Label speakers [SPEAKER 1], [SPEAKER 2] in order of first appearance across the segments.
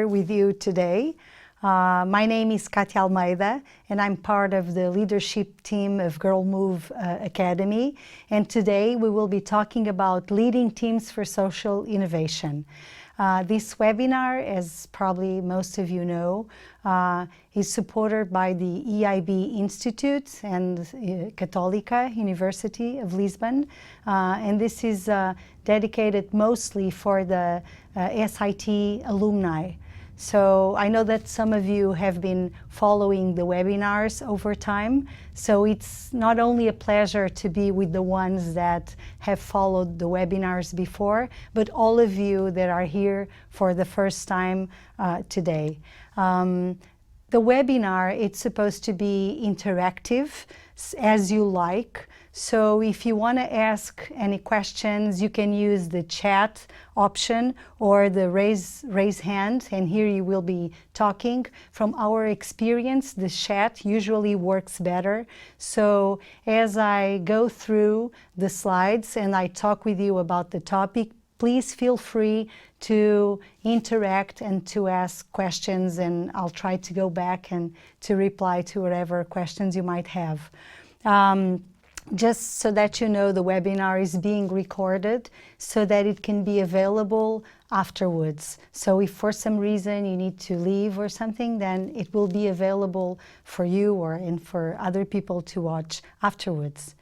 [SPEAKER 1] with you today. My name is Kátia Almeida, and I'm part of the leadership team of Girl Move Academy. And today we will be talking about leading teams for social innovation. This webinar, as probably most of you know, is supported by the EIB Institute and Católica University of Lisbon. And this is dedicated mostly for the SIT alumni. So I know that some of you have been following the webinars over time. So it's not only a pleasure to be with the ones that have followed the webinars before, but all of you that are here for the first time today. The webinar, it's supposed to be interactive as you like. So if you want to ask any questions, you can use the chat option or the raise hand, and here you will be talking. From our experience, the chat usually works better. So as I go through the slides and I talk with you about the topic, please feel free to interact and to ask questions, and I'll try to go back and to reply to whatever questions you might have. Just so that you know, the webinar is being recorded so that it can be available afterwards. So if for some reason you need to leave or something, then it will be available for you and for other people to watch afterwards.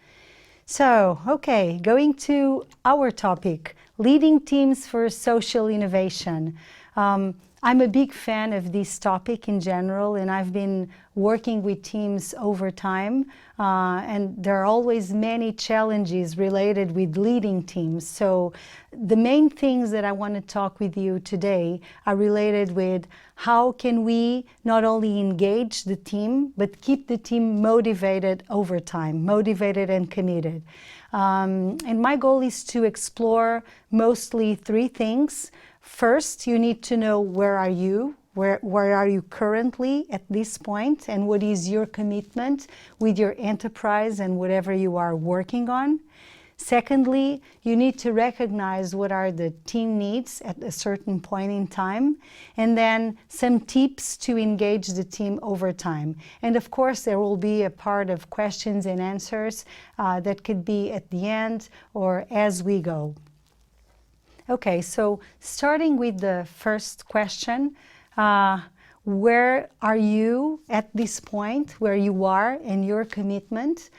[SPEAKER 1] So, okay, going to our topic, leading teams for social innovation. I'm a big fan of this topic in general, and I've been working with teams over time, and there are always many challenges related with leading teams. So the main things that I want to talk with you today are related with how can we not only engage the team, but keep the team motivated over time, motivated and committed. And my goal is to explore mostly three things. First, you need to know where are you currently at this point, and what is your commitment with your enterprise and whatever you are working on. Secondly, you need to recognize what are the team needs at a certain point in time, and then some tips to engage the team over time. And of course, there will be a part of questions and answers that could be at the end or as we go. Okay, so starting with the first question, where are you at this point, where you are and your commitment?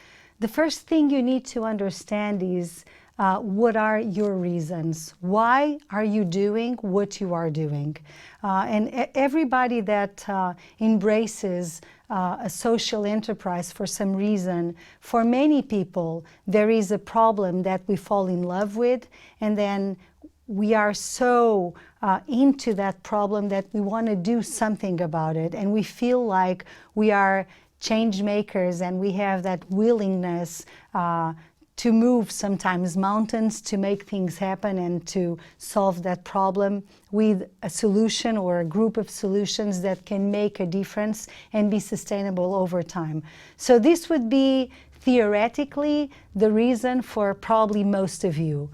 [SPEAKER 1] The first thing you need to understand is what are your reasons? Why are you doing what you are doing? And everybody that embraces a social enterprise for some reason, for many people, there is a problem that we fall in love with, and then we are so into that problem that we want to do something about it, and we feel like we are change makers, and we have that willingness to move sometimes mountains, to make things happen and to solve that problem with a solution or a group of solutions that can make a difference and be sustainable over time. So this would be theoretically the reason for probably most of you.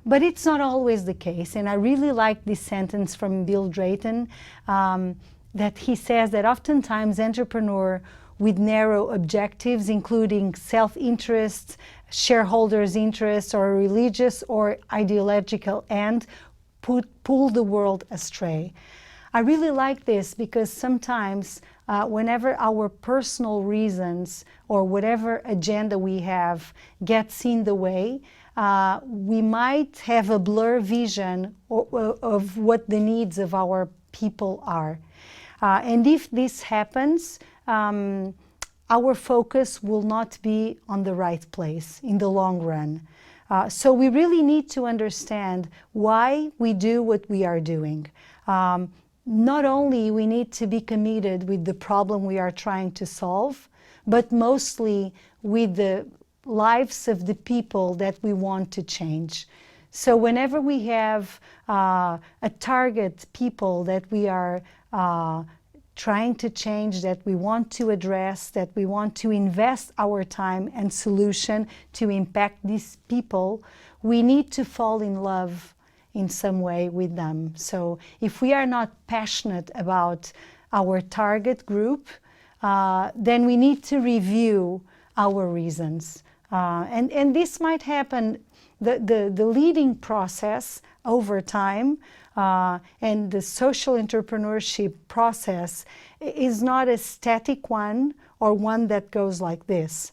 [SPEAKER 1] But it's not always the case, and I really like this sentence from Bill Drayton that he says that oftentimes entrepreneurs with narrow objectives, including self-interest, shareholders' interest, or a religious or ideological end, pull the world astray. I really like this because sometimes whenever our personal reasons or whatever agenda we have gets in the way, we might have a blurred vision of what the needs of our people are. And if this happens, our focus will not be on the right place in the long run. So we really need to understand why we do what we are doing. Not only we need to be committed with the problem we are trying to solve, but mostly with the lives of the people that we want to change. So whenever we have a target people that we are trying to change, that we want to address, that we want to invest our time and solution to impact these people, we need to fall in love in some way with them. So if we are not passionate about our target group, then we need to review our reasons. And this might happen, the leading process over time, and the social entrepreneurship process is not a static one or one that goes like this.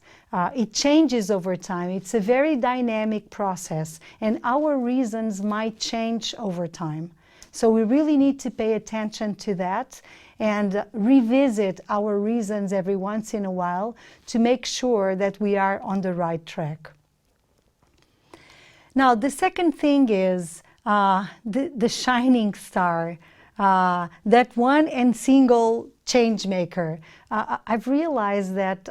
[SPEAKER 1] It changes over time. It's a very dynamic process, and our reasons might change over time. So we really need to pay attention to that and revisit our reasons every once in a while to make sure that we are on the right track. Now, the second thing is the shining star, that one and single change maker. I've realized that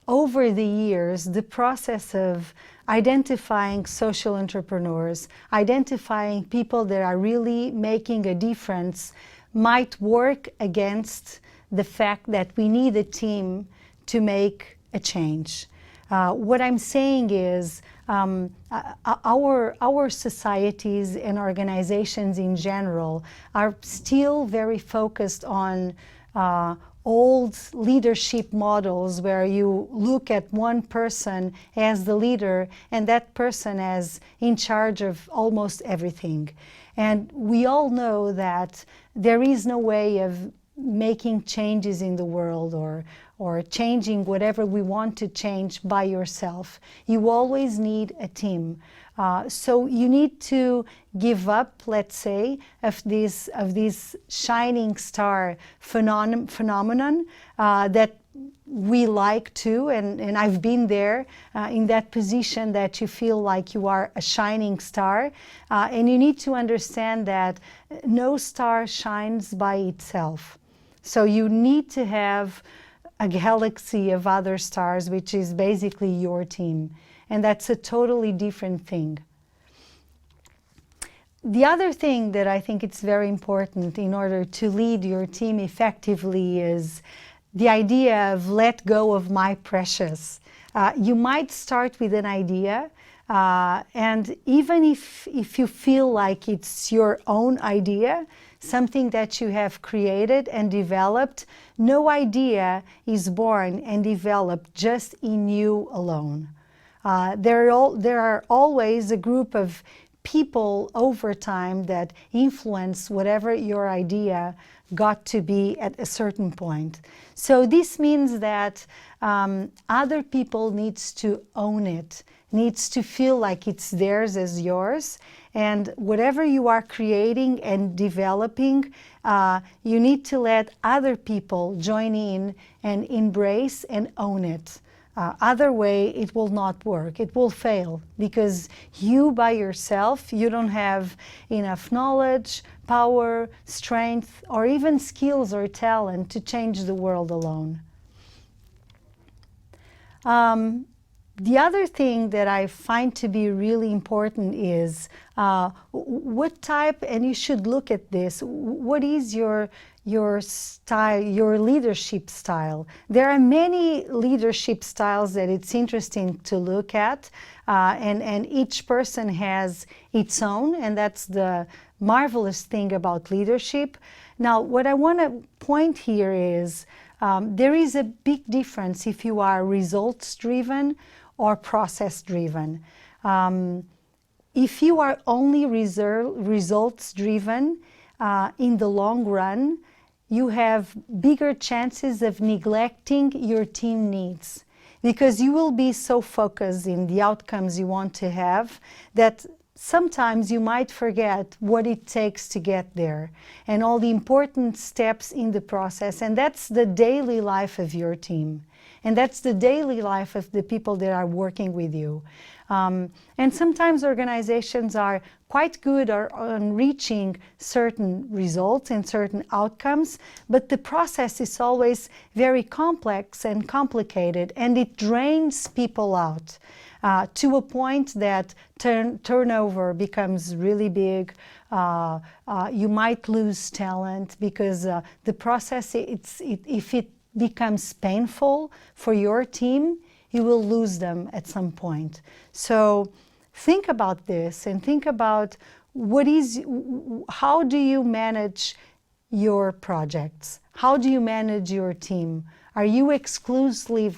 [SPEAKER 1] over the years, the process of identifying social entrepreneurs, identifying people that are really making a difference, might work against the fact that we need a team to make a change. What I'm saying is our societies and organizations in general are still very focused on old leadership models where you look at one person as the leader and that person as in charge of almost everything. And we all know that there is no way of making changes in the world or changing whatever we want to change by yourself. You always need a team. So you need to give up, let's say, of this shining star phenomenon that we like to, and I've been there in that position that you feel like you are a shining star, and you need to understand that no star shines by itself. So you need to have a galaxy of other stars, which is basically your team, and that's a totally different thing. The other thing that I think it's very important in order to lead your team effectively is the idea of let go of my precious. You might start with an idea, and even if you feel like it's your own idea, something that you have created and developed, no idea is born and developed just in you alone. There are always a group of people over time that influence whatever your idea got to be at a certain point. So this means that other people needs to own it, needs to feel like it's theirs as yours, and whatever you are creating and developing, you need to let other people join in and embrace and own it. Other way, it will not work. It will fail because you by yourself, you don't have enough knowledge, power, strength, or even skills or talent to change the world alone. The other thing that I find to be really important is what type, and you should look at this, what is your style, your leadership style. There are many leadership styles that it's interesting to look at, and each person has its own, and that's the marvelous thing about leadership. Now, what I want to point here is there is a big difference if you are results-driven or process-driven. If you are only results-driven, in the long run, you have bigger chances of neglecting your team needs because you will be so focused in the outcomes you want to have that sometimes you might forget what it takes to get there and all the important steps in the process. And that's the daily life of your team. And that's the daily life of the people that are working with you. And sometimes organizations are quite good on reaching certain results and certain outcomes, but the process is always very complex and complicated, and it drains people out to a point that turnover becomes really big. You might lose talent because the process, if it becomes painful for your team, you will lose them at some point. So think about this and think about how do you manage your projects? How do you manage your team? Are you exclusively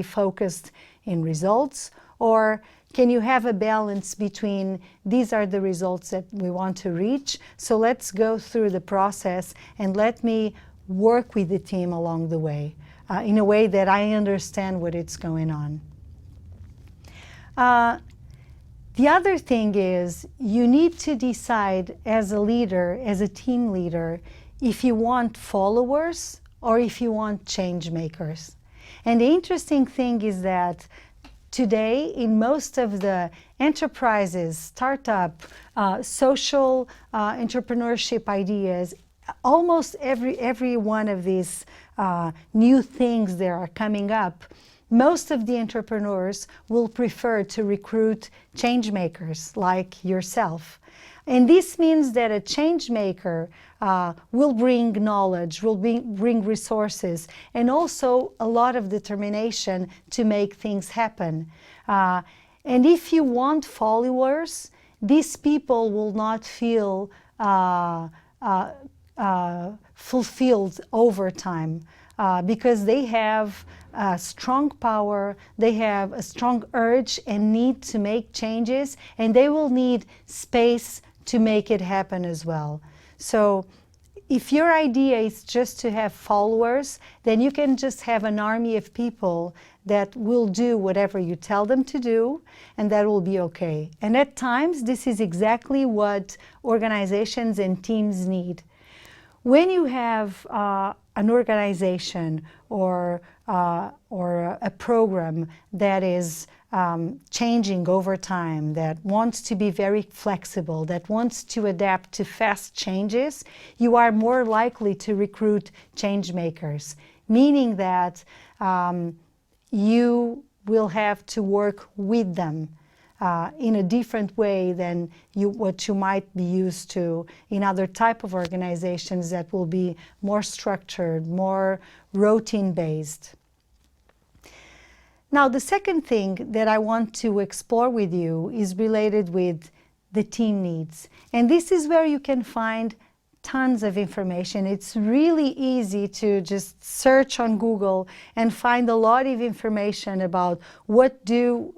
[SPEAKER 1] focused in results, or can you have a balance between these are the results that we want to reach, so let's go through the process and let me work with the team along the way in a way that I understand what it's going on. The other thing is you need to decide as a leader, as a team leader, if you want followers or if you want change makers. And the interesting thing is that today in most of the enterprises, startup, social entrepreneurship ideas, almost every one of these new things that are coming up, most of the entrepreneurs will prefer to recruit change makers like yourself. And this means that a change maker will bring knowledge, will bring resources, and also a lot of determination to make things happen. And if you want followers, these people will not feel fulfilled over time. Because they have a strong power, they have a strong urge and need to make changes, and they will need space to make it happen as well. So if your idea is just to have followers, then you can just have an army of people that will do whatever you tell them to do, and that will be okay. And at times, this is exactly what organizations and teams need. When you have an organization or a program that is changing over time, that wants to be very flexible, that wants to adapt to fast changes, you are more likely to recruit change makers, meaning that you will have to work with them in a different way than what you might be used to in other type of organizations that will be more structured, more routine-based. Now, the second thing that I want to explore with you is related with the team needs. And this is where you can find tons of information. It's really easy to just search on Google and find a lot of information about what do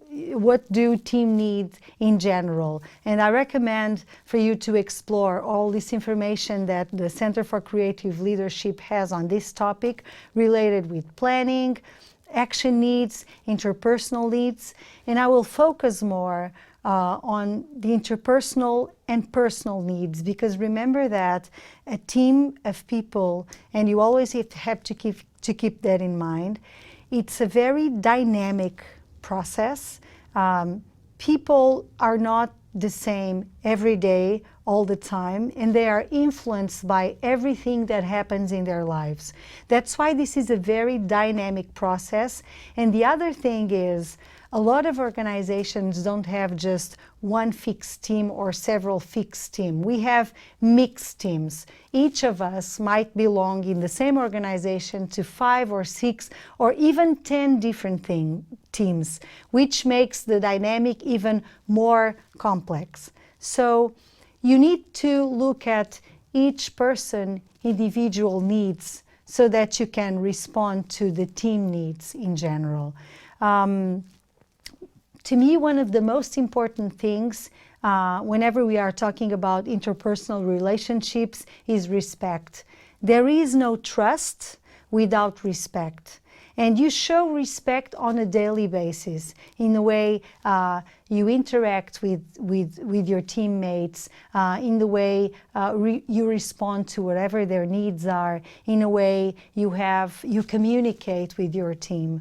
[SPEAKER 1] team need in general. And I recommend for you to explore all this information that the Center for Creative Leadership has on this topic related with planning, action needs, interpersonal needs, and I will focus more on the interpersonal and personal needs, because remember that a team of people, and you always have to keep that in mind, it's a very dynamic process. People are not the same every day, all the time, and they are influenced by everything that happens in their lives. That's why this is a very dynamic process. And the other thing is, a lot of organizations don't have just one fixed team or several fixed teams. We have mixed teams. Each of us might belong in the same organization to 5 or 6 or even 10 different teams, which makes the dynamic even more complex. So you need to look at each person's individual needs so that you can respond to the team needs in general. To me, one of the most important things whenever we are talking about interpersonal relationships is respect. There is no trust without respect. And you show respect on a daily basis in the way you interact with your teammates, in the way you respond to whatever their needs are, in a way you communicate with your team.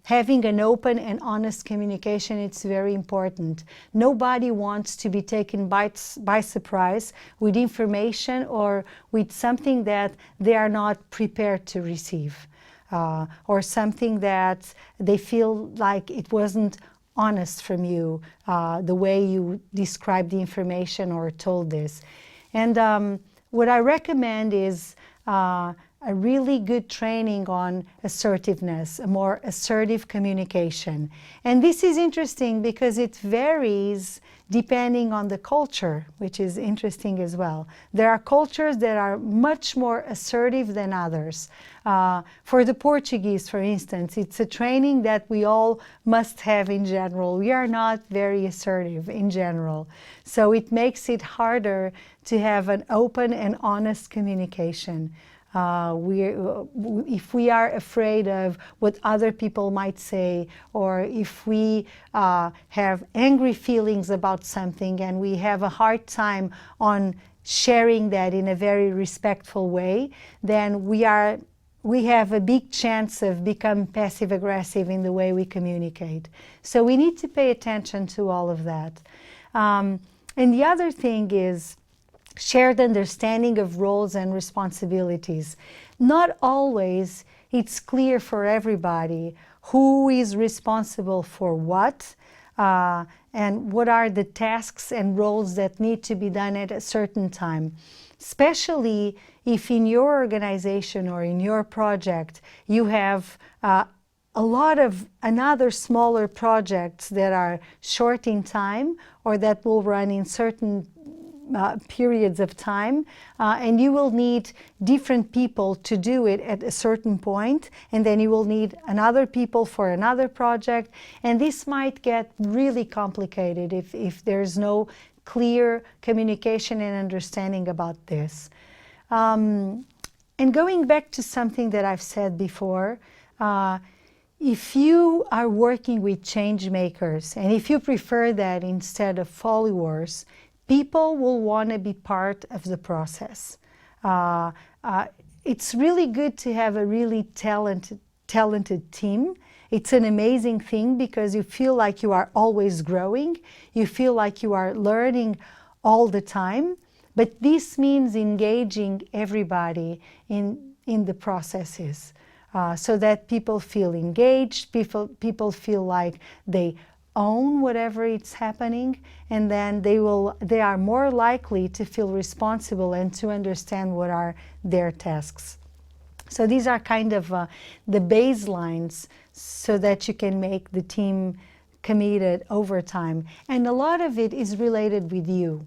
[SPEAKER 1] Having an open and honest communication, it's very important. Nobody wants to be taken by surprise with information or with something that they are not prepared to receive. Or something that they feel like it wasn't honest from you, the way you described the information or told this. And what I recommend is a really good training on assertiveness, a more assertive communication. And this is interesting because it varies depending on the culture, which is interesting as well. There are cultures that are much more assertive than others. For the Portuguese, for instance, it's a training that we all must have in general. We are not very assertive in general. So it makes it harder to have an open and honest communication. If we are afraid of what other people might say, or if we have angry feelings about something and we have a hard time on sharing that in a very respectful way, then we have a big chance of becoming passive-aggressive in the way we communicate. So we need to pay attention to all of that. And the other thing is shared understanding of roles and responsibilities. Not always it's clear for everybody who is responsible for what, and what are the tasks and roles that need to be done at a certain time. Especially if in your organization or in your project you have a lot of another smaller projects that are short in time or that will run in certain periods of time, and you will need different people to do it at a certain point, and then you will need another people for another project, and this might get really complicated if there's no clear communication and understanding about this. And going back to something that I've said before, if you are working with change makers, and if you prefer that instead of followers, people will want to be part of the process. It's really good to have a really talented team. It's an amazing thing because you feel like you are always growing. You feel like you are learning all the time. But this means engaging everybody in the processes so that people feel engaged, people feel like they own whatever it's happening, and then they are more likely to feel responsible and to understand what are their tasks. So these are kind of the baselines so that you can make the team committed over time. And a lot of it is related with you.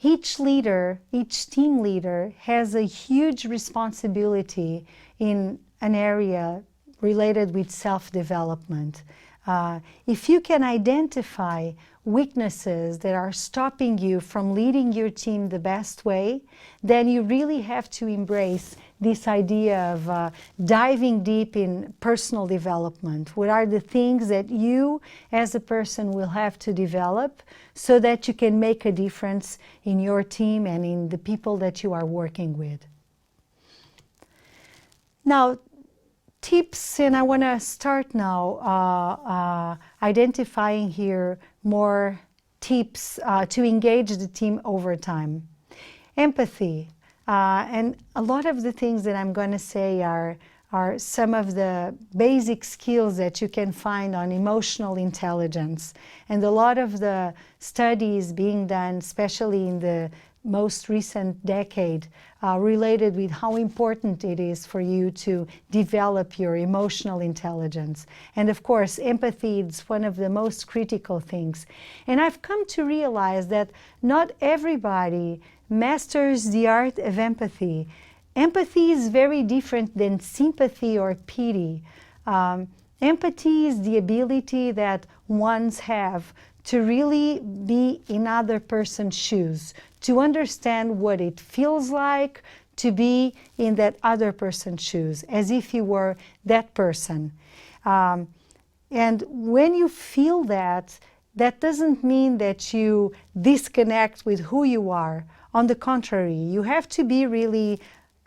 [SPEAKER 1] Each leader, each team leader has a huge responsibility in an area related with self-development. If you can identify weaknesses that are stopping you from leading your team the best way, then you really have to embrace this idea of diving deep in personal development. What are the things that you as a person will have to develop so that you can make a difference in your team and in the people that you are working with? Now, tips, and I want to start now identifying here more tips to engage the team over time. Empathy, and a lot of the things that I'm going to say are some of the basic skills that you can find on emotional intelligence. And a lot of the studies being done, especially in the most recent decade, related with how important it is for you to develop your emotional intelligence. And of course, empathy is one of the most critical things. And I've come to realize that not everybody masters the art of empathy. Empathy is very different than sympathy or pity. Empathy is the ability that ones have to really be in other person's shoes, to understand what it feels like to be in that other person's shoes, as if you were that person. And when you feel that, that doesn't mean that you disconnect with who you are. On the contrary, you have to be really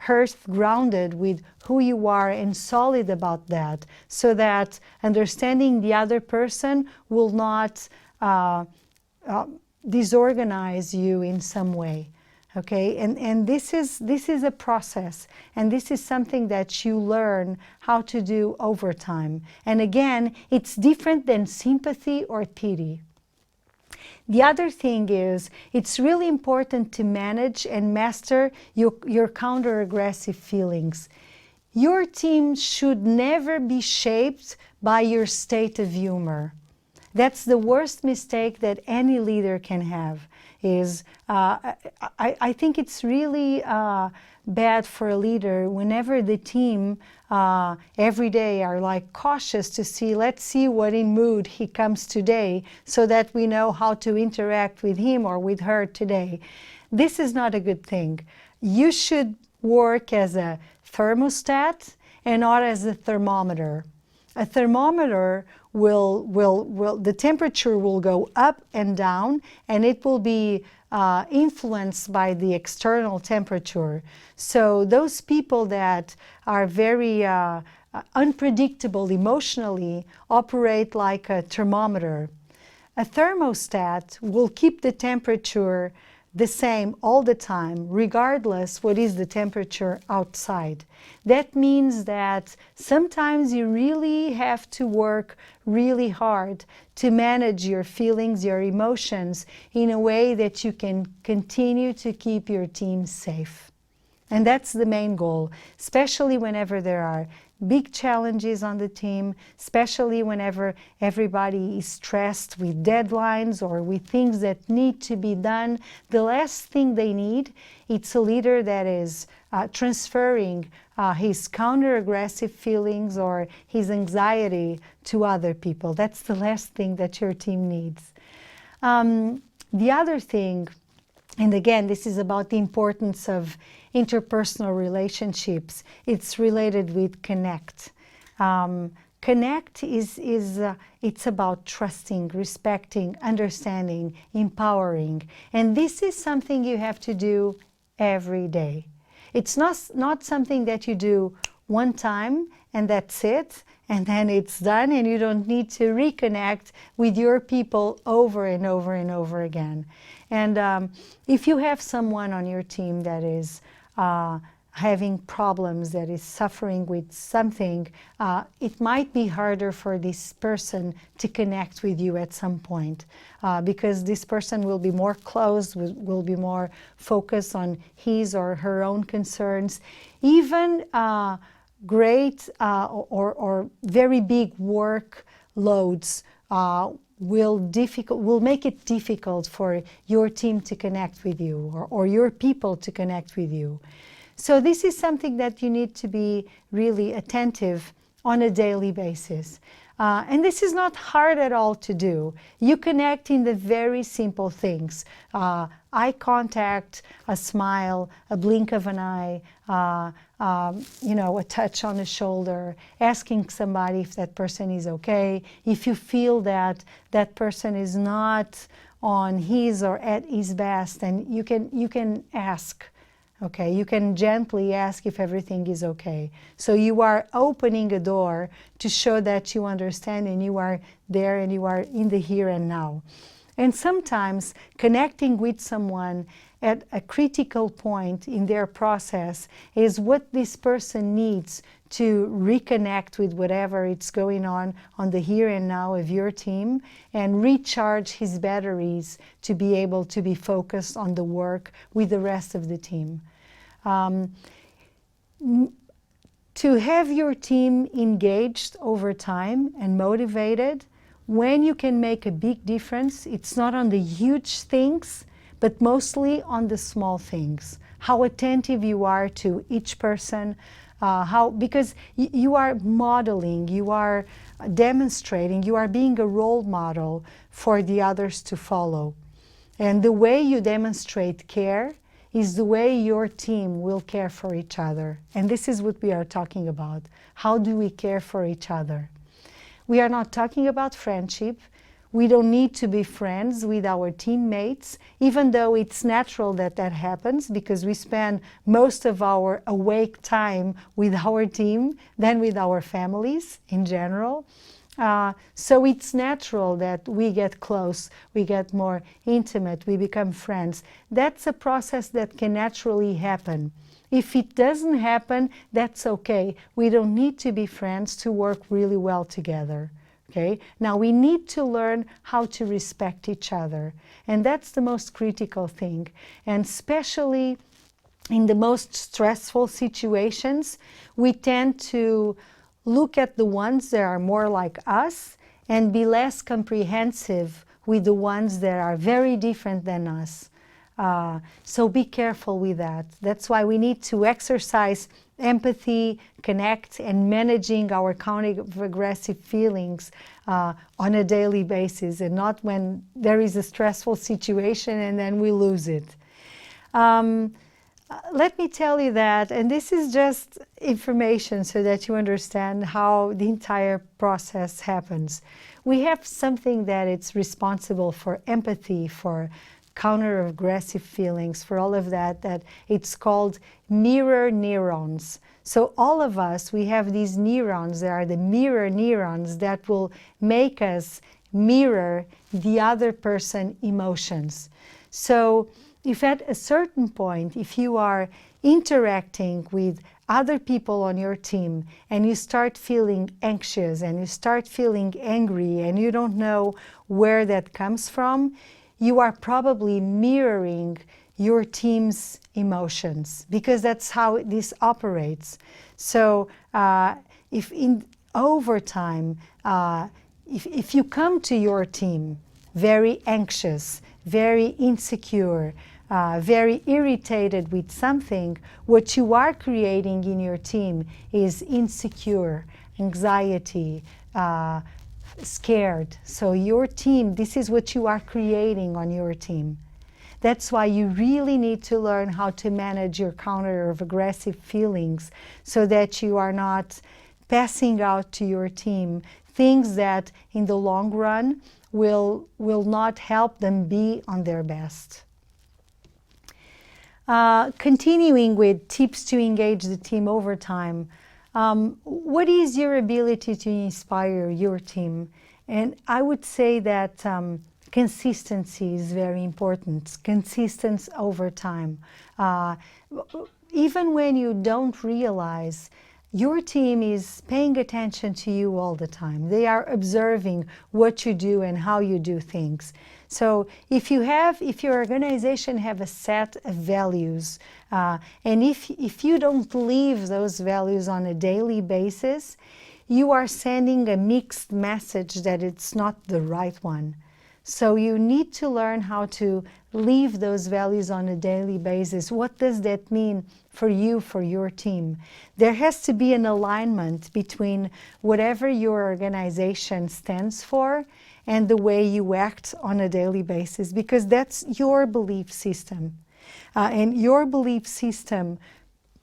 [SPEAKER 1] earth-grounded with who you are and solid about that, so that understanding the other person will not disorganize you in some way. Okay, and this is a process, and this is something that you learn how to do over time. And again, it's different than sympathy or pity. The other thing is, it's really important to manage and master your counter-aggressive feelings. Your team should never be shaped by your state of humor. That's the worst mistake that any leader can have. I think it's really bad for a leader whenever the team every day are like cautious to see, let's see what in mood he comes today so that we know how to interact with him or with her today. This is not a good thing. You should work as a thermostat and not as a thermometer. A thermometer the temperature will go up and down, and it will be influenced by the external temperature. So those people that are very unpredictable emotionally operate like a thermometer. A thermostat will keep the temperature the same all the time, regardless what is the temperature outside. That means that sometimes you really have to work really hard to manage your feelings, your emotions, in a way that you can continue to keep your team safe. And that's the main goal, especially whenever there are big challenges on the team, especially whenever everybody is stressed with deadlines or with things that need to be done. The last thing they need, it's a leader that is transferring his counter-aggressive feelings or his anxiety to other people. That's the last thing that your team needs. The other thing, and again, this is about the importance of interpersonal relationships. It's related with connect. Connect it's about trusting, respecting, understanding, empowering. And this is something you have to do every day. It's not something that you do one time and that's it, and then it's done and you don't need to reconnect with your people over and over and over again. And if you have someone on your team that is having problems, that is suffering with something, it might be harder for this person to connect with you at some point because this person will be more closed, will be more focused on his or her own concerns. Even great or very big work loads will make it difficult for your team to connect with you or your people to connect with you. So this is something that you need to be really attentive on a daily basis. And this is not hard at all to do. You connect in the very simple things. Eye contact, a smile, a blink of an eye, a touch on the shoulder, asking somebody if that person is okay. If you feel that that person is not on his or at his best, then you can ask. Okay, you can gently ask if everything is okay. So you are opening a door to show that you understand and you are there and you are in the here and now. And sometimes connecting with someone at a critical point in their process is what this person needs to reconnect with whatever it's going on the here and now of your team and recharge his batteries to be able to be focused on the work with the rest of the team. To have your team engaged over time and motivated, when you can make a big difference, it's not on the huge things, but mostly on the small things. How attentive you are to each person, because you are modeling, you are demonstrating, you are being a role model for the others to follow. And the way you demonstrate care is the way your team will care for each other. And this is what we are talking about. How do we care for each other? We are not talking about friendship. We don't need to be friends with our teammates, even though it's natural that that happens because we spend most of our awake time with our team than with our families in general. So it's natural that we get close, we get more intimate, we become friends. That's a process that can naturally happen. If it doesn't happen, that's okay. We don't need to be friends to work really well together. Okay? Now we need to learn how to respect each other. And that's the most critical thing. And especially in the most stressful situations, we tend to look at the ones that are more like us and be less comprehensive with the ones that are very different than us. So be careful with that. That's why we need to exercise empathy, connect, and managing our counter-aggressive feelings on a daily basis, and not when there is a stressful situation and then we lose it. Let me tell you that, and this is just information so that you understand how the entire process happens. We have something that it's responsible for empathy, for counter-aggressive feelings, for all of that, that it's called mirror neurons. So all of us, we have these neurons, they are the mirror neurons that will make us mirror the other person's emotions. So if at a certain point, if you are interacting with other people on your team and you start feeling anxious and you start feeling angry and you don't know where that comes from, you are probably mirroring your team's emotions, because that's how this operates. So if over time, if you come to your team very anxious, very insecure, very irritated with something, what you are creating in your team is insecure, anxiety, scared. So your team, this is what you are creating on your team. That's why you really need to learn how to manage your counter-aggressive feelings so that you are not passing out to your team things that in the long run will not help them be on their best. Continuing with tips to engage the team over time. What is your ability to inspire your team? And I would say that consistency is very important. Consistency over time. Even when you don't realize, your team is paying attention to you all the time. They are observing what you do and how you do things. So if your organization have a set of values, and if you don't live those values on a daily basis, you are sending a mixed message that it's not the right one. So you need to learn how to live those values on a daily basis. What does that mean for you, for your team? There has to be an alignment between whatever your organization stands for and the way you act on a daily basis, because that's your belief system. And your belief system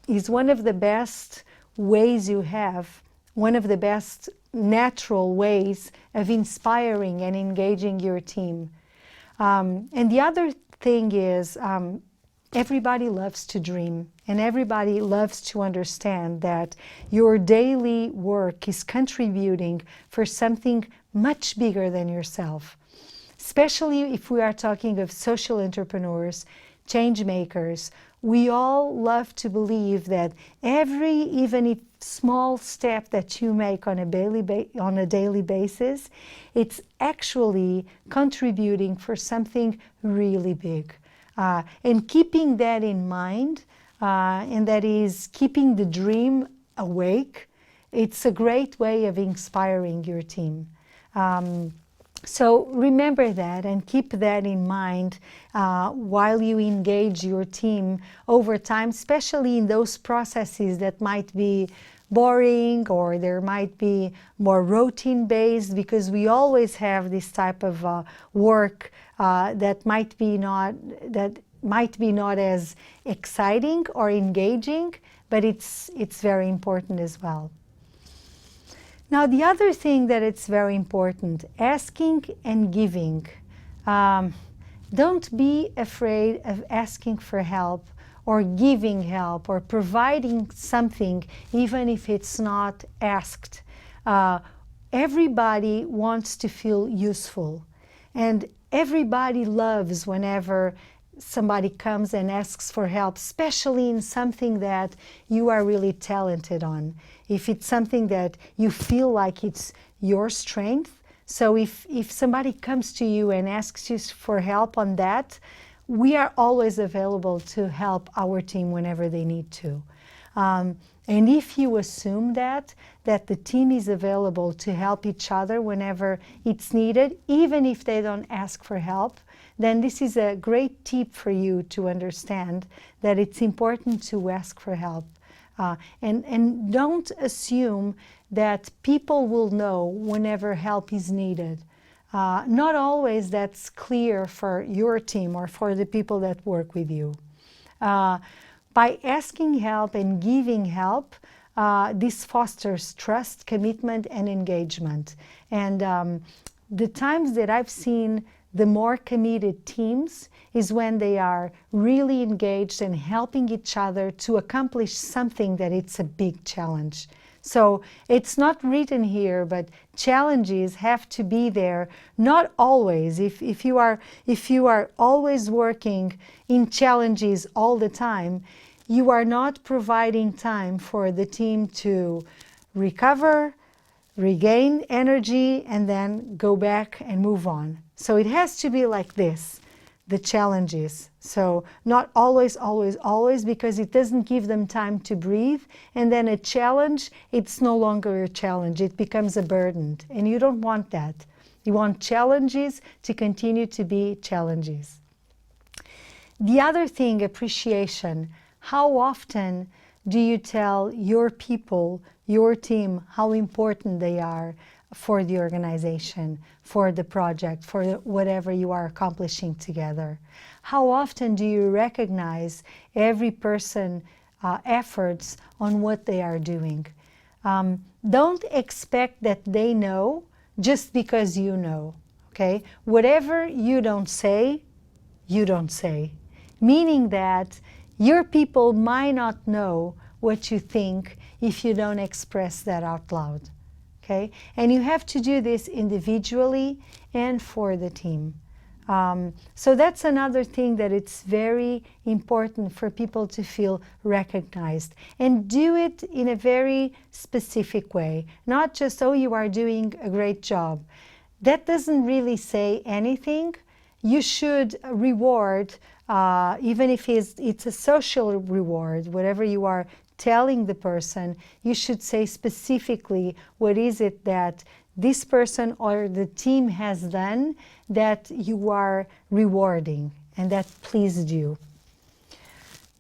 [SPEAKER 1] is one of the best ways you have, one of the best natural ways of inspiring and engaging your team. And the other thing is, everybody loves to dream, and everybody loves to understand that your daily work is contributing for something much bigger than yourself. Especially if we are talking of social entrepreneurs, change makers, we all love to believe that even if small step that you make on a daily basis, it's actually contributing for something really big. And keeping that in mind, and that is keeping the dream awake, it's a great way of inspiring your team. So remember that and keep that in mind while you engage your team over time, especially in those processes that might be boring or there might be more routine-based, because we always have this type of work that might be not as exciting or engaging, but it's very important as well. Now, the other thing that it's very important, asking and giving. Don't be afraid of asking for help or giving help or providing something, even if it's not asked. Everybody wants to feel useful, and everybody loves whenever somebody comes and asks for help, especially in something that you are really talented on. If it's something that you feel like it's your strength. So if somebody comes to you and asks you for help on that, we are always available to help our team whenever they need to. And if you assume that the team is available to help each other whenever it's needed, even if they don't ask for help, then this is a great tip for you to understand that it's important to ask for help. And don't assume that people will know whenever help is needed. Not always that's clear for your team or for the people that work with you. By asking help and giving help, this fosters trust, commitment, and engagement. And the times that I've seen the more committed teams is when they are really engaged and helping each other to accomplish something that it's a big challenge. So it's not written here, but challenges have to be there. Not always. If you are always working in challenges all the time, you are not providing time for the team to recover, regain energy, and then go back and move on. So it has to be like this, the challenges. So not always, always, always, because it doesn't give them time to breathe. And then a challenge, it's no longer a challenge. It becomes a burden. And you don't want that. You want challenges to continue to be challenges. The other thing, appreciation. How often do you tell your people, your team, how important they are for the organization, for the project, for whatever you are accomplishing together? How often do you recognize every person's efforts on what they are doing? Don't expect that they know just because you know, okay? Whatever you don't say, you don't say. Meaning that your people might not know what you think if you don't express that out loud. Okay? And you have to do this individually and for the team. So that's another thing that it's very important for people to feel recognized. And do it in a very specific way. Not just, oh, you are doing a great job. That doesn't really say anything. You should reward, even if it's a social reward, whatever you are telling the person, you should say specifically what is it that this person or the team has done that you are rewarding and that pleased you.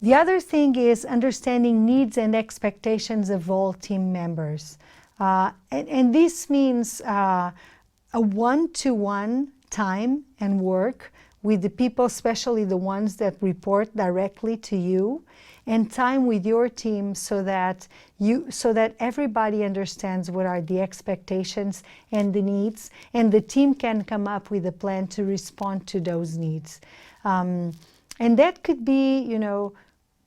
[SPEAKER 1] The other thing is understanding needs and expectations of all team members. And this means a one-to-one time and work with the people, especially the ones that report directly to you, and time with your team so that everybody understands what are the expectations and the needs, and the team can come up with a plan to respond to those needs. And that could be,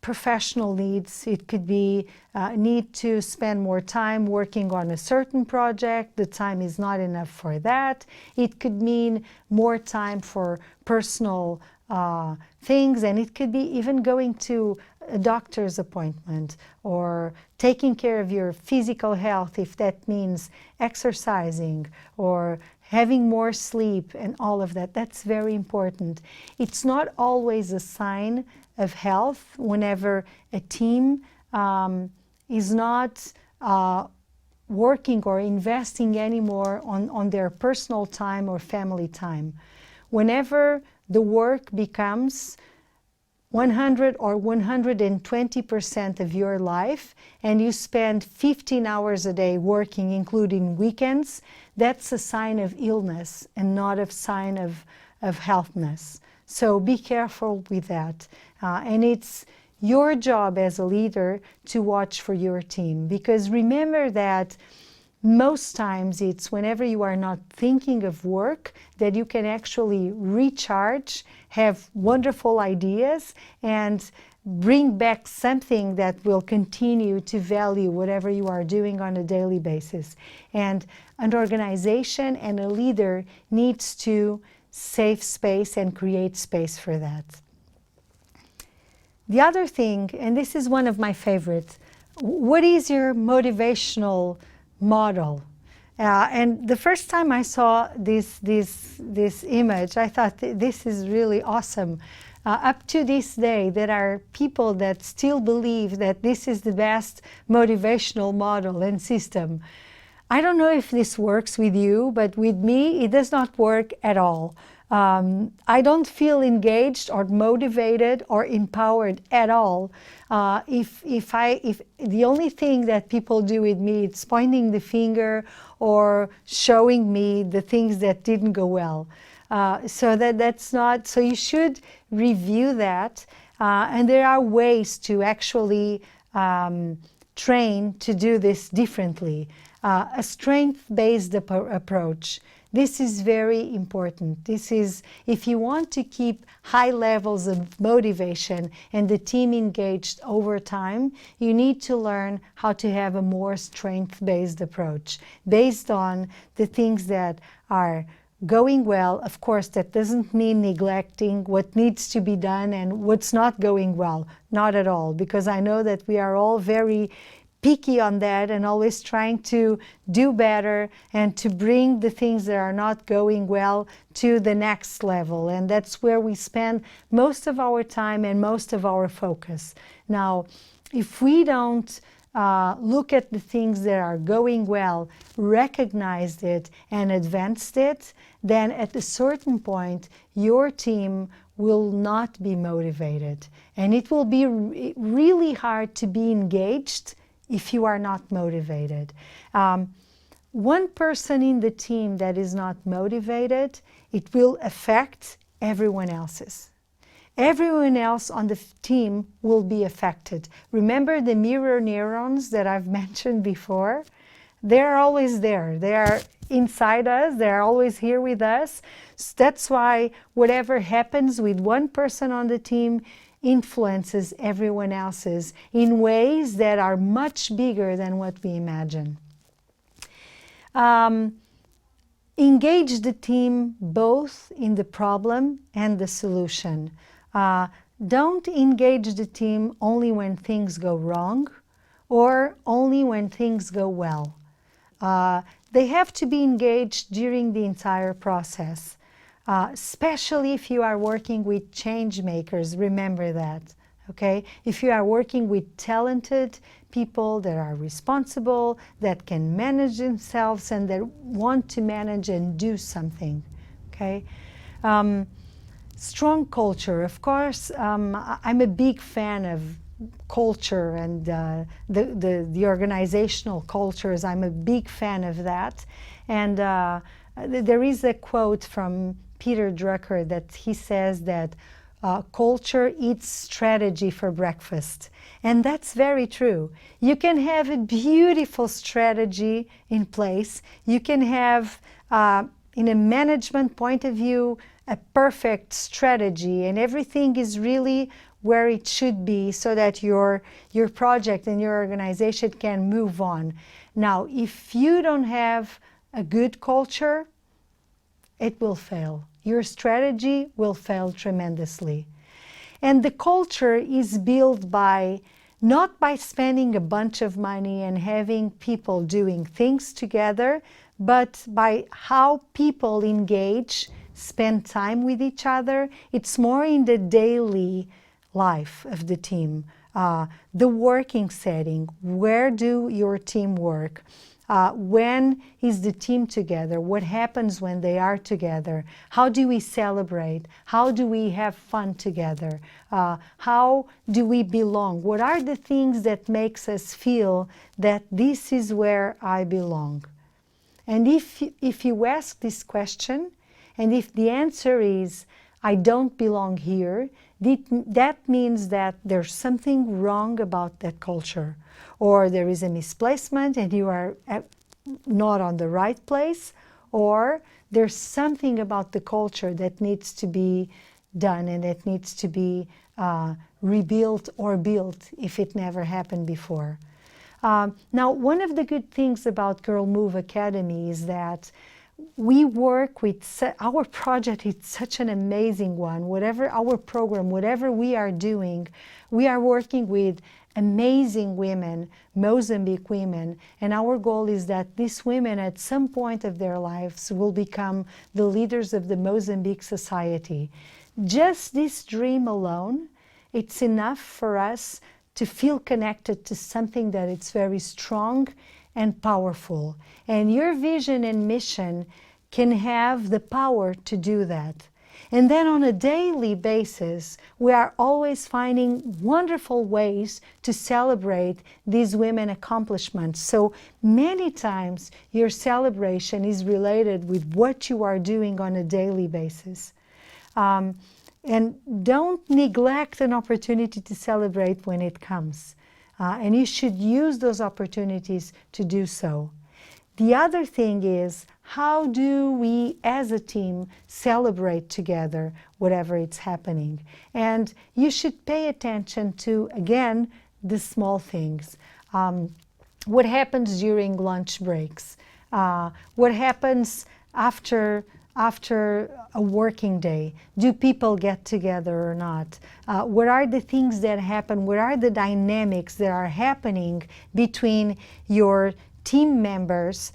[SPEAKER 1] professional needs. It could be need to spend more time working on a certain project. The time is not enough for that. It could mean more time for personal things, and it could be even going to a doctor's appointment or taking care of your physical health, if that means exercising or having more sleep and all of that. That's very important. It's not always a sign of health whenever a team is not working or investing anymore on their personal time or family time. Whenever the work becomes 100 or 120% of your life, and you spend 15 hours a day working, including weekends, that's a sign of illness and not a sign of healthness. So be careful with that. And it's your job as a leader to watch for your team, because remember that most times it's whenever you are not thinking of work that you can actually recharge, have wonderful ideas, and bring back something that will continue to value whatever you are doing on a daily basis. And an organization and a leader needs to save space and create space for that. The other thing, and this is one of my favorites, what is your motivational model? And the first time I saw this image, I thought this is really awesome. Up to this day, there are people that still believe that this is the best motivational model and system. I don't know if this works with you, but with me, it does not work at all. I don't feel engaged or motivated or empowered at all if the only thing that people do with me is pointing the finger or showing me the things that didn't go well. So that's not, so you should review that. And there are ways to actually train to do this differently. A strength-based approach. This is very important. This is, if you want to keep high levels of motivation and the team engaged over time, you need to learn how to have a more strength-based approach based on the things that are going well. Of course, that doesn't mean neglecting what needs to be done and what's not going well. Not at all, because I know that we are all very picky on that and always trying to do better and to bring the things that are not going well to the next level. And that's where we spend most of our time and most of our focus. Now, if we don't look at the things that are going well, recognize it and advance it, then at a certain point, your team will not be motivated. And it will be really hard to be engaged if you are not motivated. One person in the team that is not motivated, it will affect everyone else's. Everyone else on the team will be affected. Remember the mirror neurons that I've mentioned before? They're always there. They are inside us. They're always here with us. So that's why whatever happens with one person on the team influences everyone else's in ways that are much bigger than what we imagine. Engage the team both in the problem and the solution. Don't engage the team only when things go wrong or only when things go well. They have to be engaged during the entire process. Especially if you are working with change makers, remember that, okay? If you are working with talented people that are responsible, that can manage themselves and that want to manage and do something, okay? Strong culture, of course, I'm a big fan of culture and the organizational cultures. I'm a big fan of that. And there is a quote from Peter Drucker that he says that culture eats strategy for breakfast. And that's very true. You can have a beautiful strategy in place. You can have, in a management point of view, a perfect strategy, and everything is really where it should be so that your project and your organization can move on. Now, if you don't have a good culture, it will fail. Your strategy will fail tremendously. And the culture is built by, not by spending a bunch of money and having people doing things together, but by how people engage, spend time with each other. It's more in the daily life of the team. The working setting, where do your team work? When is the team together? What happens when they are together? How do we celebrate? How do we have fun together? How do we belong? What are the things that makes us feel that this is where I belong? And if you ask this question, and if the answer is, I don't belong here, that means that there's something wrong about that culture. Or there is a misplacement and you are not on the right place, or there's something about the culture that needs to be done and it needs to be rebuilt or built if it never happened before. Now, one of the good things about Girl Move Academy is that we work with, our project is such an amazing one. Whatever our program, whatever we are doing, we are working with amazing women, Mozambique women, and our goal is that these women at some point of their lives will become the leaders of the Mozambique society. Just this dream alone, it's enough for us to feel connected to something that it's very strong and powerful. And your vision and mission can have the power to do that. And then on a daily basis, we are always finding wonderful ways to celebrate these women's accomplishments. So many times your celebration is related with what you are doing on a daily basis. And don't neglect an opportunity to celebrate when it comes. And you should use those opportunities to do so. The other thing is, how do we as a team celebrate together whatever it's happening? And you should pay attention to, again, the small things. What happens during lunch breaks? What happens after a working day? Do people get together or not? What are the things that happen? What are the dynamics that are happening between your team members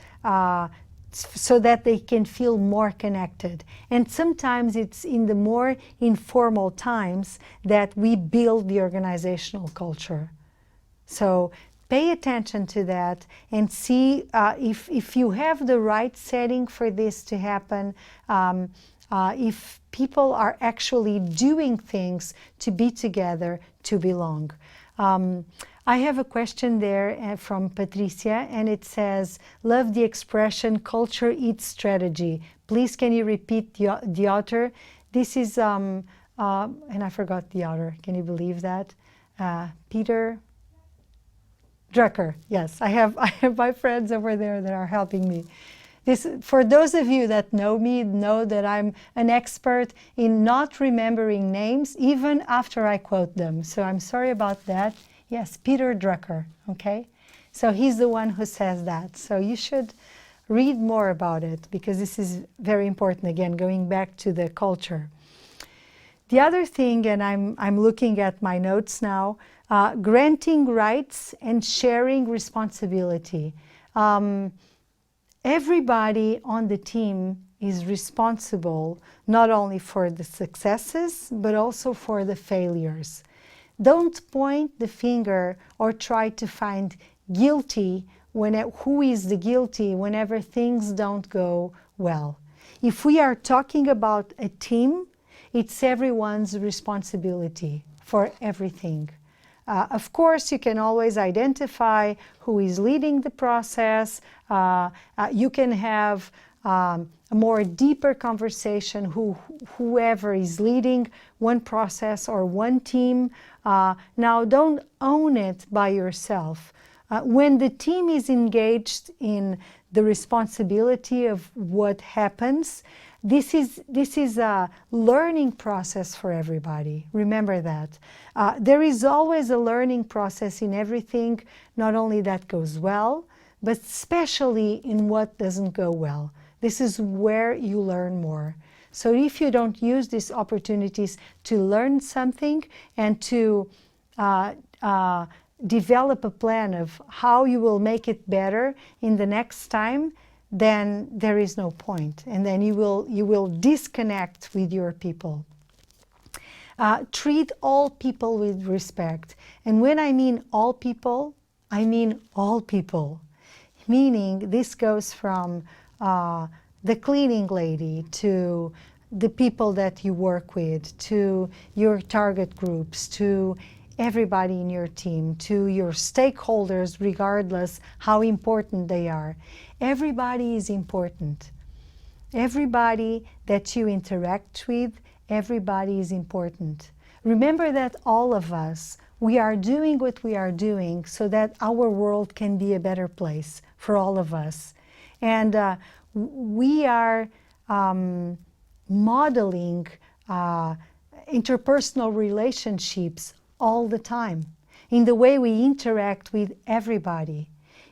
[SPEAKER 1] so that they can feel more connected? And sometimes it's in the more informal times that we build the organizational culture. So pay attention to that and see if you have the right setting for this to happen, if people are actually doing things to be together, to belong. I have a question there from Patricia, and it says, love the expression, culture eats strategy. Please, can you repeat the author? This is, and I forgot the author. Can you believe that? Peter Drucker. Yes, I have my friends over there that are helping me. This, for those of you that know me, know that I'm an expert in not remembering names, even after I quote them. So I'm sorry about that. Yes, Peter Drucker, okay? So he's the one who says that. So you should read more about it, because this is very important, again, going back to the culture. The other thing, and I'm looking at my notes now, granting rights and sharing responsibility. Everybody on the team is responsible not only for the successes, but also for the failures. Don't point the finger or try to find guilty who is the guilty whenever things don't go well. If we are talking about a team, it's everyone's responsibility for everything. Of course, you can always identify who is leading the process. You can have a more deeper conversation, whoever is leading one process or one team. Now, don't own it by yourself. When the team is engaged in the responsibility of what happens, this is a learning process for everybody. Remember that. There is always a learning process in everything, not only that goes well, but especially in what doesn't go well. This is where you learn more. So if you don't use these opportunities to learn something and to develop a plan of how you will make it better in the next time, then there is no point, and then you will disconnect with your people. Treat all people with respect, and when I mean all people, I mean all people. Meaning, this goes from the cleaning lady to the people that you work with, to your target groups, to everybody in your team, to your stakeholders, regardless how important they are. Everybody is important. Everybody that you interact with, everybody is important. Remember that all of us, we are doing what we are doing so that our world can be a better place for all of us. And we are modeling interpersonal relationships all the time in the way we interact with everybody.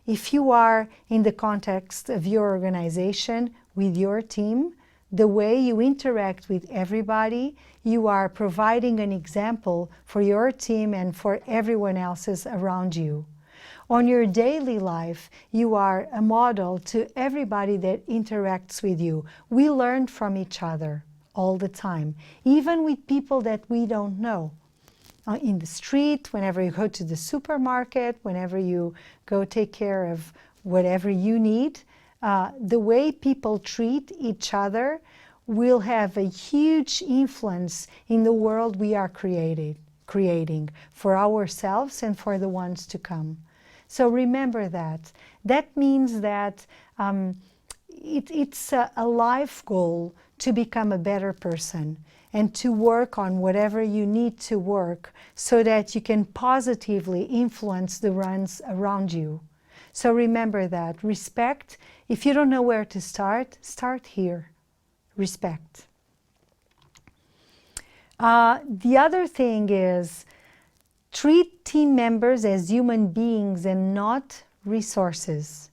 [SPEAKER 1] If you are in the context of your organization, with your team, the way you interact with everybody, you are providing an example for your team and for everyone else's around you. On your daily life, you are a model to everybody that interacts with you. We learn from each other all the time, even with people that we don't know. In the street, whenever you go to the supermarket, whenever you go take care of whatever you need, the way people treat each other will have a huge influence in the world we are creating for ourselves and for the ones to come. So remember that. That means that it's a life goal to become a better person and to work on whatever you need to work so that you can positively influence the ones around you. So remember that. Respect. If you don't know where to start, start here. Respect. The other thing is treat team members as human beings and not resources.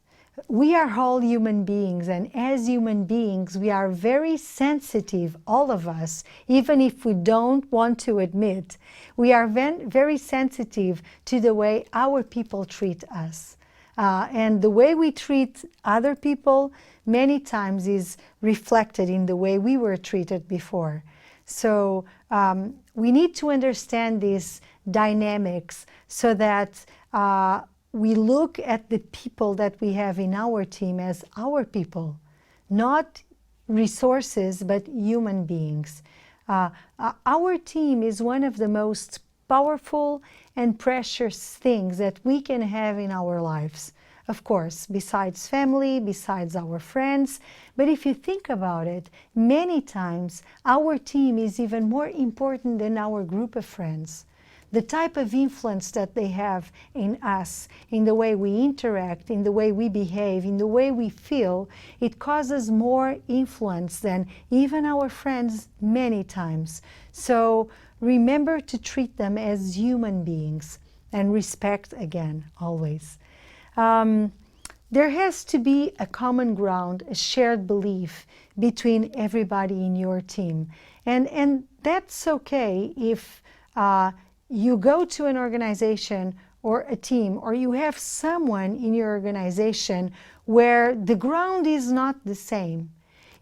[SPEAKER 1] We are all human beings, and as human beings, we are very sensitive, all of us, even if we don't want to admit. We are very sensitive to the way our people treat us. And the way we treat other people many times is reflected in the way we were treated before. So we need to understand these dynamics so that we look at the people that we have in our team as our people, not resources, but human beings. Our team is one of the most powerful and precious things that we can have in our lives. Of course, besides family, besides our friends. But if you think about it, many times our team is even more important than our group of friends. The type of influence that they have in us, in the way we interact, in the way we behave, in the way we feel, it causes more influence than even our friends many times. So remember to treat them as human beings and respect again, always. There has to be a common ground, a shared belief between everybody in your team. And that's okay if you go to an organization or a team, or you have someone in your organization where the ground is not the same.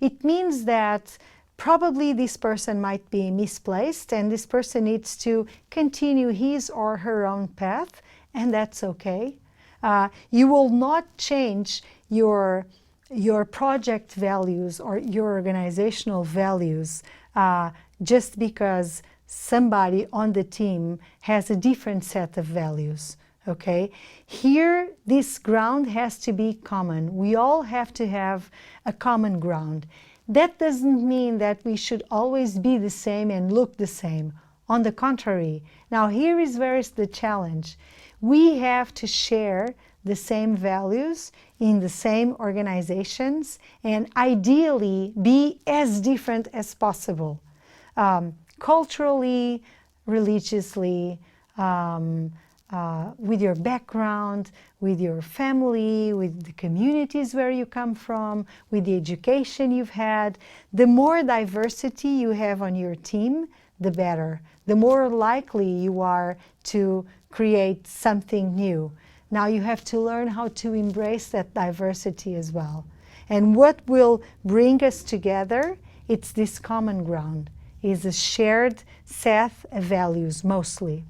[SPEAKER 1] It means that probably this person might be misplaced and this person needs to continue his or her own path, and that's okay. You will not change your project values or your organizational values just because somebody on the team has a different set of values, okay? Here, this ground has to be common. We all have to have a common ground. That doesn't mean that we should always be the same and look the same. On the contrary. Now, here is where is the challenge. We have to share the same values in the same organizations and ideally be as different as possible. Culturally, religiously, with your background, with your family, with the communities where you come from, with the education you've had. The more diversity you have on your team, the better. The more likely you are to create something new. Now you have to learn how to embrace that diversity as well. And what will bring us together, it's this common ground. Is a shared set of values, mostly.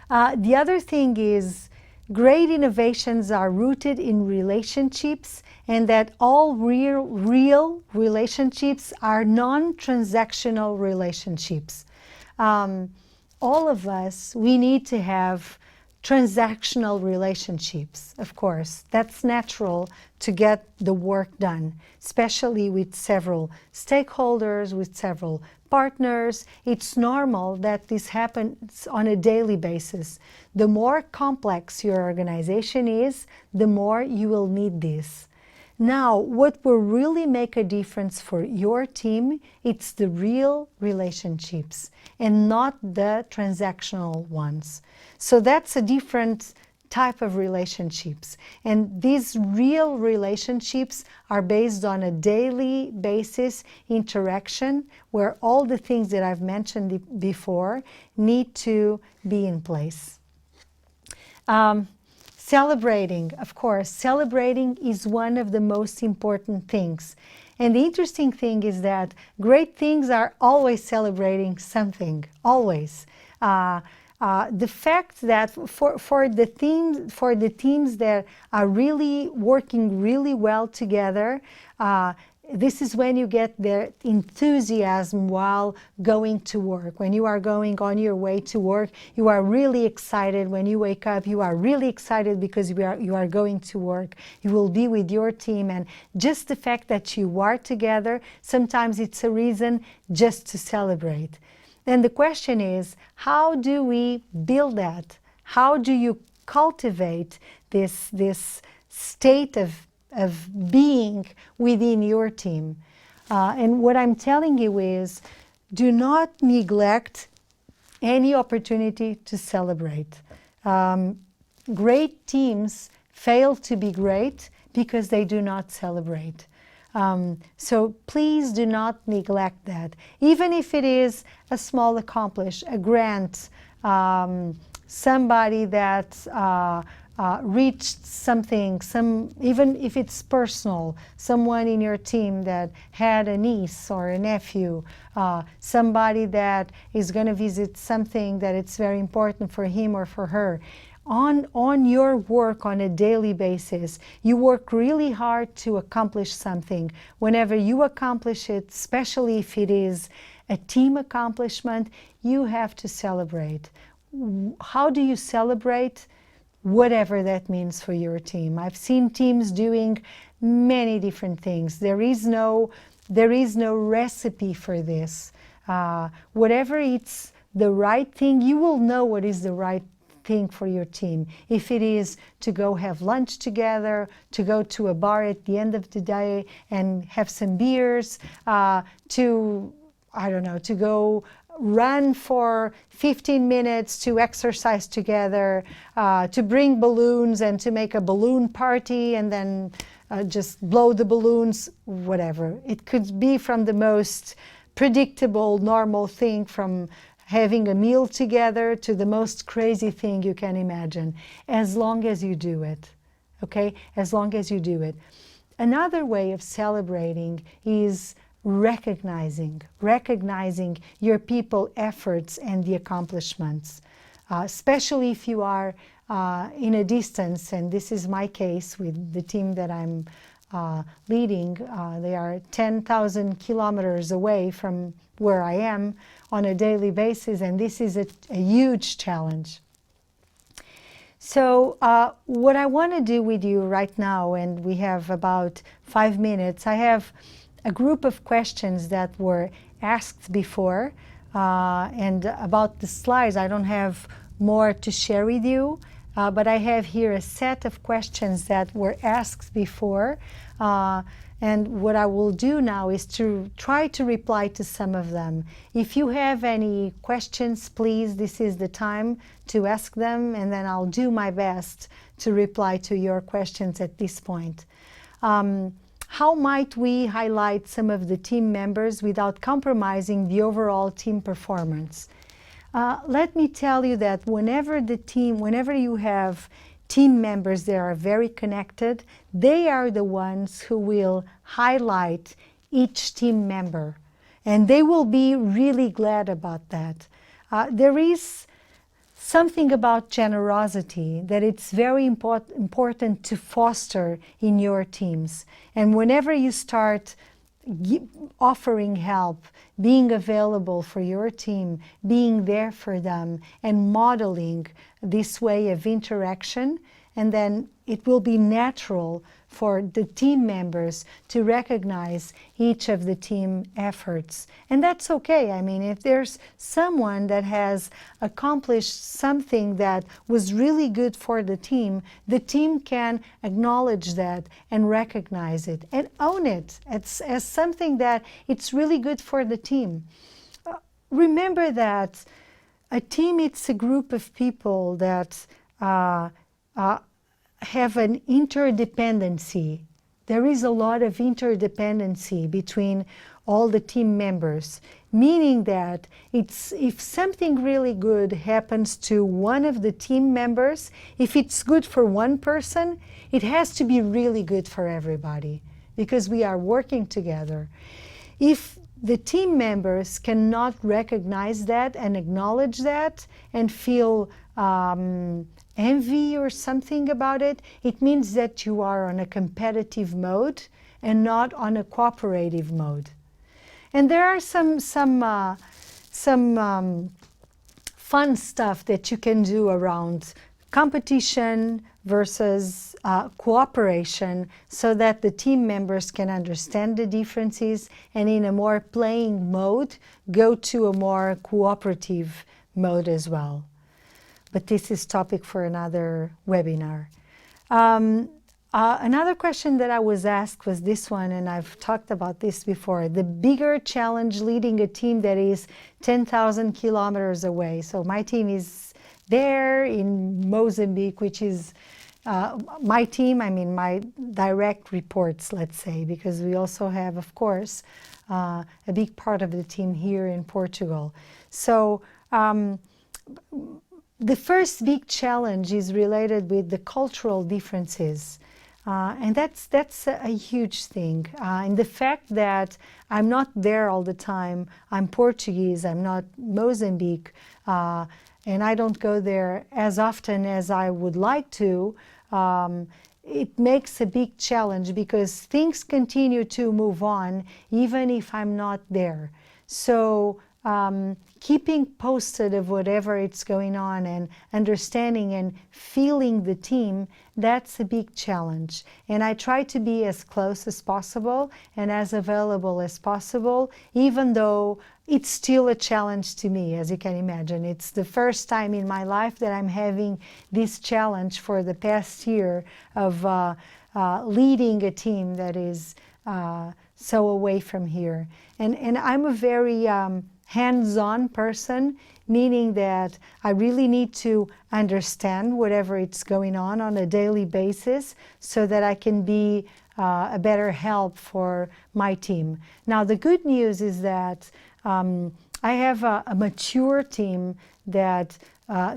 [SPEAKER 1] The other thing is great innovations are rooted in relationships, and that all real relationships are non-transactional relationships. All of us, we need to have transactional relationships, of course. That's natural to get the work done, especially with several stakeholders, with several partners. It's normal that this happens on a daily basis. The more complex your organization is, the more you will need this. Now, what will really make a difference for your team, it's the real relationships and not the transactional ones. So that's a different type of relationships. And these real relationships are based on a daily basis interaction where all the things that I've mentioned before need to be in place. Celebrating, of course, celebrating is one of the most important things. And the interesting thing is that great things are always celebrating something, always. The fact that for the teams that are really working really well together, this is when you get their enthusiasm while going to work. When you are going on your way to work, you are really excited. When you wake up, you are really excited because you are going to work. You will be with your team, and just the fact that you are together, sometimes it's a reason just to celebrate. And the question is, how do we build that? How do you cultivate this state of being within your team? And what I'm telling you is, do not neglect any opportunity to celebrate. Great teams fail to be great because they do not celebrate. So please do not neglect that. Even if it is a small accomplishment, a grant, somebody that reached something, even if it's personal, someone in your team that had a niece or a nephew, somebody that is going to visit something that it's very important for him or for her. On your work on a daily basis, you work really hard to accomplish something. Whenever you accomplish it, especially if it is a team accomplishment, you have to celebrate. How do you celebrate? Whatever that means for your team. I've seen teams doing many different things. There is no recipe for this. Whatever it's the right thing, you will know what is the right thing for your team. If it is to go have lunch together, to go to a bar at the end of the day and have some beers, to go run for 15 minutes, to exercise together, to bring balloons and to make a balloon party and then just blow the balloons, whatever. It could be from the most predictable, normal thing, from having a meal together, to the most crazy thing you can imagine, as long as you do it, okay? As long as you do it. Another way of celebrating is recognizing your people's efforts and the accomplishments, especially if you are in a distance, and this is my case with the team that I'm leading. They are 10,000 kilometers away from where I am on a daily basis, and this is a huge challenge. So what I want to do with you right now, and we have about 5 minutes, I have a group of questions that were asked before, and about the slides I don't have more to share with you, but I have here a set of questions that were asked before, and what I will do now is to try to reply to some of them. If you have any questions, please, this is the time to ask them, and then I'll do my best to reply to your questions at this point. How might we highlight some of the team members without compromising the overall team performance? Let me tell you that whenever you have team members that are very connected, they are the ones who will highlight each team member, and they will be really glad about that. There is something about generosity that it's very important to foster in your teams. And whenever you start offering help, being available for your team, being there for them, and modeling this way of interaction, and then it will be natural for the team members to recognize each of the team efforts. And that's okay. I mean, if there's someone that has accomplished something that was really good for the team can acknowledge that and recognize it and own it as something that it's really good for the team. Remember that a team, it's a group of people that have an interdependency. There is a lot of interdependency between all the team members, meaning that if something really good happens to one of the team members, if it's good for one person, it has to be really good for everybody because we are working together. If the team members cannot recognize that and acknowledge that and feel envy or something about it, it means that you are on a competitive mode and not on a cooperative mode. And there are some fun stuff that you can do around competition versus cooperation so that the team members can understand the differences and in a more playing mode go to a more cooperative mode as well. But this is topic for another webinar. Another question that I was asked was this one, and I've talked about this before. The bigger challenge leading a team that is 10,000 kilometers away. So my team is there in Mozambique, which is my team, I mean my direct reports, let's say, because we also have, of course, a big part of the team here in Portugal. So the first big challenge is related with the cultural differences. And that's a huge thing. And the fact that I'm not there all the time, I'm Portuguese, I'm not Mozambique, and I don't go there as often as I would like to, it makes a big challenge because things continue to move on even if I'm not there. So keeping posted of whatever it's going on and understanding and feeling the team, that's a big challenge. And I try to be as close as possible and as available as possible, even though it's still a challenge to me, as you can imagine. It's the first time in my life that I'm having this challenge for the past year of leading a team that is so away from here. And I'm a very hands-on person, meaning that I really need to understand whatever it's going on a daily basis so that I can be a better help for my team. Now, the good news is that I have a mature team that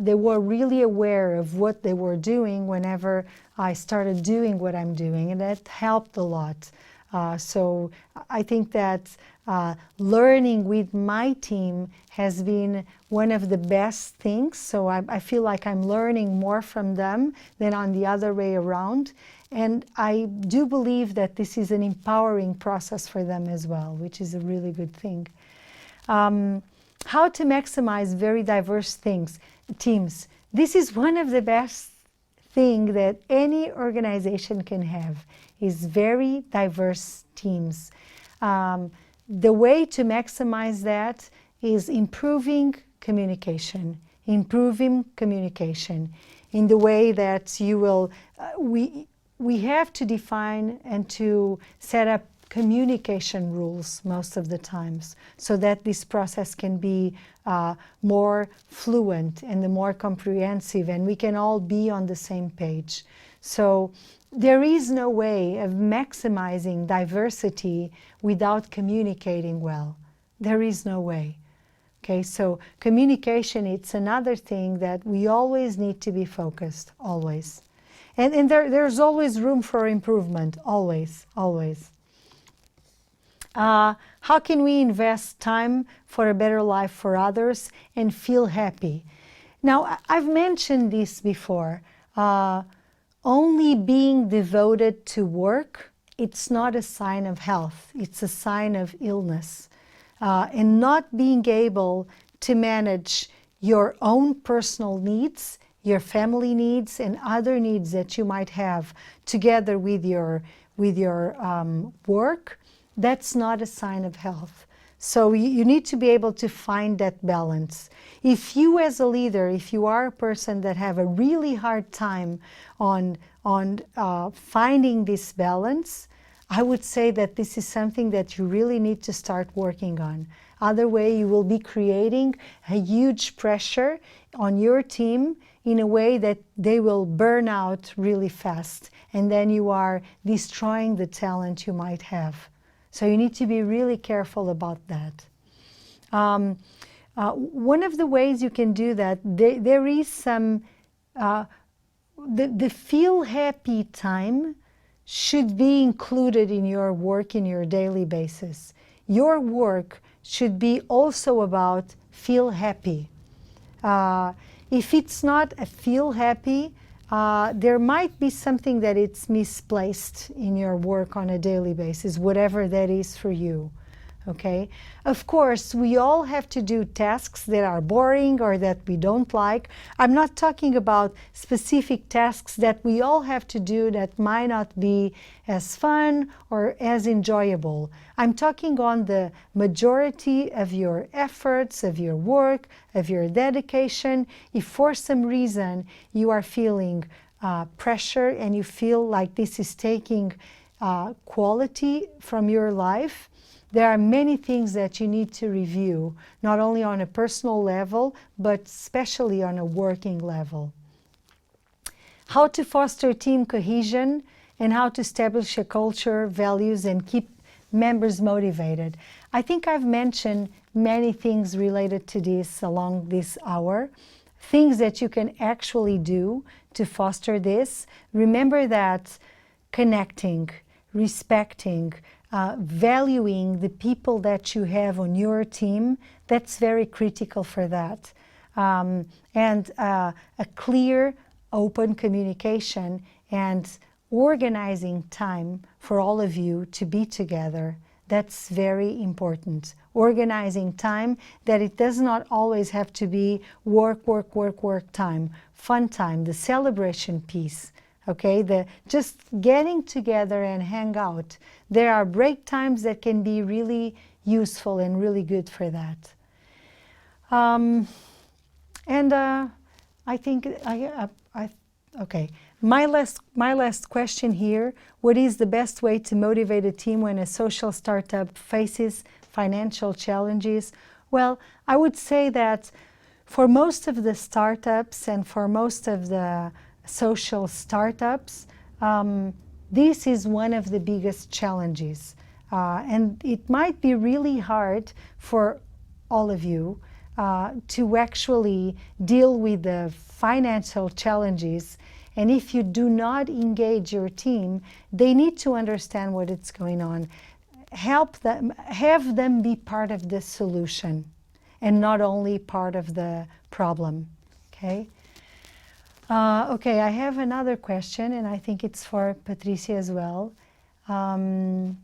[SPEAKER 1] they were really aware of what they were doing whenever I started doing what I'm doing, and that helped a lot. So I think that learning with my team has been one of the best things. So I feel like I'm learning more from them than on the other way around. And I do believe that this is an empowering process for them as well, which is a really good thing. How to maximize very diverse teams. This is one of the best things that any organization can have, is very diverse teams. The way to maximize that is improving communication in the way that you will, we have to define and to set up communication rules most of the times so that this process can be more fluent and more comprehensive and we can all be on the same page. So there is no way of maximizing diversity without communicating well. There is no way. Okay, so communication, it's another thing that we always need to be focused, always. And there's always room for improvement, always, always. How can we invest time for a better life for others and feel happy? Now, I've mentioned this before. Only being devoted to work, it's not a sign of health. It's a sign of illness. And not being able to manage your own personal needs, your family needs, and other needs that you might have together with your work, that's not a sign of health. So you need to be able to find that balance. If you as a leader, if you are a person that have a really hard time on finding this balance, I would say that this is something that you really need to start working on. Other way, you will be creating a huge pressure on your team in a way that they will burn out really fast, and then you are destroying the talent you might have. So you need to be really careful about that. One of the ways you can do that, there is some, the feel happy time should be included in your work in your daily basis. Your work should be also about feel happy. If it's not a feel happy, there might be something that it's misplaced in your work on a daily basis, whatever that is for you. Okay? Of course, we all have to do tasks that are boring or that we don't like. I'm not talking about specific tasks that we all have to do that might not be as fun or as enjoyable. I'm talking on the majority of your efforts, of your work, of your dedication. If for some reason you are feeling pressure and you feel like this is taking quality from your life, there are many things that you need to review, not only on a personal level, but especially on a working level. How to foster team cohesion and how to establish a culture, values, and keep members motivated. I think I've mentioned many things related to this along this hour, things that you can actually do to foster this. Remember that connecting, respecting, valuing the people that you have on your team, that's very critical for that. And a clear, open communication and organizing time for all of you to be together, that's very important. Organizing time, that it does not always have to be work, work, work, work time. Fun time, the celebration piece. Okay, just getting together and hang out. There are break times that can be really useful and really good for that. I think okay. My last question here: what is the best way to motivate a team when a social startup faces financial challenges? Well, I would say that for most of the startups and for most of the social startups, this is one of the biggest challenges. And it might be really hard for all of you to actually deal with the financial challenges. And if you do not engage your team, they need to understand what is going on. Help them, have them be part of the solution and not only part of the problem. Okay? Okay, I have another question, and I think it's for Patricia as well. And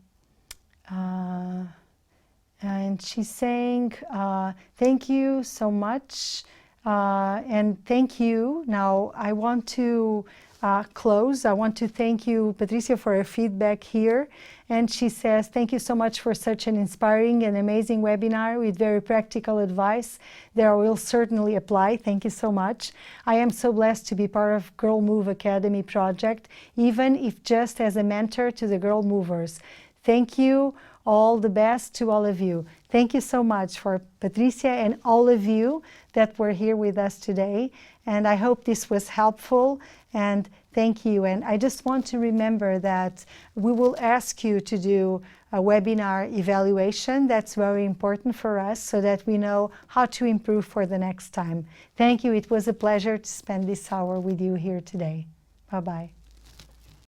[SPEAKER 1] she's saying, thank you so much, and thank you. Now, I want to close. I want to thank you, Patricia, for your feedback here. And she says, thank you so much for such an inspiring and amazing webinar with very practical advice that I will certainly apply. Thank you so much. I am so blessed to be part of Girl Move Academy project, even if just as a mentor to the Girl Movers. Thank you. All the best to all of you. Thank you so much for Patricia and all of you that were here with us today. And I hope this was helpful, and thank you. And I just want to remember that we will ask you to do a webinar evaluation. That's very important for us so that we know how to improve for the next time. Thank you. It was a pleasure to spend this hour with you here today. Bye-bye.